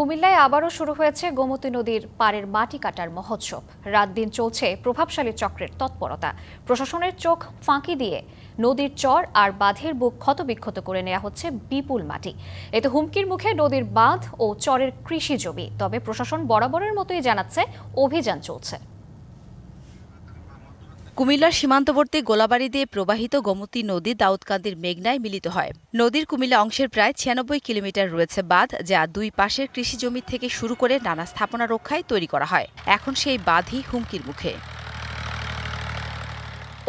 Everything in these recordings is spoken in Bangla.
কুমিল্লায় আবারও শুরু হয়েছে গোমতী নদীর পাড়ের মাটি কাটার মহোৎসব। রাত দিন চলছে প্রভাবশালী চক্রের তৎপরতা। প্রশাসনের চোখ ফাঁকি দিয়ে নদীর চর আর বাঁধের বুক ক্ষতবিক্ষত করে নেওয়া হচ্ছে বিপুল মাটি। এতে হুমকির মুখে নদীর বাঁধ ও চরের কৃষি জমি। তবে প্রশাসন বরাবরের মতোই জানাচ্ছে অভিযান চলছে। কুমিল্লার সীমান্তবর্তী গোলাবাড়ি দিয়ে প্রবাহিত গোমতী নদী দাউদকান্দির মেঘনায় মিলিত হয়। নদীর কুমিল্লা অংশের প্রায় ৯৬ কিলোমিটার রয়েছে বাঁধ, যা দুই পাশের কৃষি জমি থেকে শুরু করে নানা স্থাপনা রক্ষায় তৈরি করা হয়। এখন সেই বাঁধই হুমকির মুখে।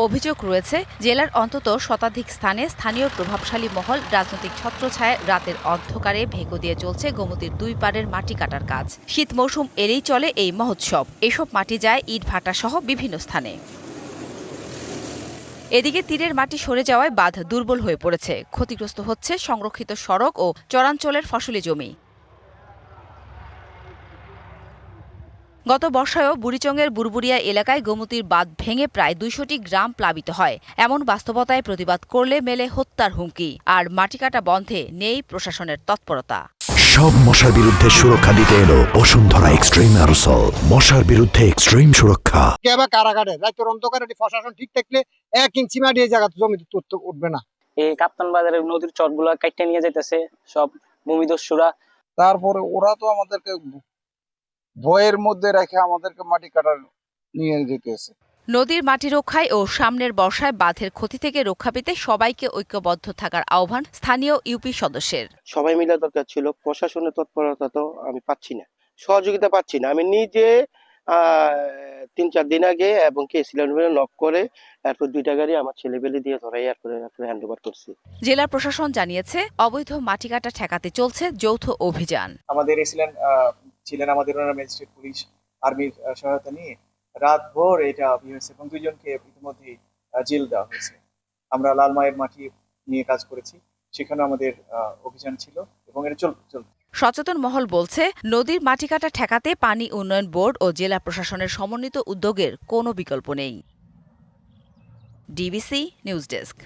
অভিযোগ রয়েছে, জেলার অন্তত শতাধিক স্থানে স্থানীয় প্রভাবশালী মহল রাজনৈতিক ছত্রছায়ায় রাতের অন্ধকারে ভেকো দিয়ে চলছে গোমতীর দুই পাড়ের মাটি কাটার কাজ। শীত মৌসুম এলেই চলে এই মহোৎসব। এসব মাটি যায় ইট ভাটা সহ বিভিন্ন স্থানে। এদিকে তীরের মাটি সরে যাওয়ায় বাঁধ দুর্বল হয়ে পড়েছে। ক্ষতিগ্রস্ত হচ্ছে সংরক্ষিত সড়ক ও চরাঞ্চলের ফসলি জমি। গত বর্ষায়ও বুড়িচংয়ের বুরবুরিয়া এলাকায় গোমতীর বাঁধ ভেঙে প্রায় ২০০টি গ্রাম প্লাবিত হয়। এমন বাস্তবতায় প্রতিবাদ করলে মেলে হত্যার হুমকি, আর মাটি কাটা বন্ধে নেই প্রশাসনের তৎপরতা। সব মশার বিরুদ্ধে সুরক্ষা দিতে এলো বসুন্ধরা এক্সট্রিম অ্যারোসল। মশার বিরুদ্ধে এক্সট্রিম সুরক্ষা। কেবা কারাগারে রাতের অন্ধকারে প্রশাসন ঠিক থাকলে ১ ইঞ্চি মাটি এই জায়গা জমিতে উঠবে না। এই কাপ্তান বাজারের নদীর চরগুলো কাইটে নিয়ে যাইতেছে সব ভূমিদস্যুরা। তারপরে ওরা তো আমাদেরকে ভয়ের মধ্যে রেখে আমাদেরকে মাটি কাটার নিয়ে যেতেছে। নদীর মাটি রক্ষায় ও সামনের বর্ষায় বাঁধের ক্ষতি থেকে রক্ষা পেতে সবাইকে ঐক্যবদ্ধ থাকার আহ্বান স্থানীয় ইউপি সদস্যের। সবাই মিলে দরকার ছিল। প্রশাসনের তৎপরতা তো আমি পাচ্ছি না, সহযোগিতা পাচ্ছি না। আমি নিজে ৩-৪ দিন আগে এবং কে সিলিন্ডারে নক করে এরপর ২টা গাড়ি আমার ছেলেবেলে দিয়ে ধরাই এরপরে হ্যান্ড ওভার করছি। জেলা প্রশাসন জানিয়েছে, অবৈধ মাটি কাটা ঠেকাতে চলছে যৌথ অভিযান। আমাদের ছিলেন আমাদের ম্যাজিস্ট্রেট, পুলিশ, আর্মির সহায়তা নিয়ে রাত ভোর এটা হয়েছে এবং ২ জনকে ইতিমধ্যে জেল দেওয়া হয়েছে। আমরা লাল মায়ের মাটি নিয়ে কাজ করেছি, সেখানে আমাদের অভিযান ছিল এবং এটা চলছে। সচেতন মহল বলছে, নদীর মাটি কাটা ঠেকাতে পানি উন্নয়ন বোর্ড ও জেলা প্রশাসনের সমন্বিত উদ্যোগের কোনো বিকল্প নেই। DBC news desk.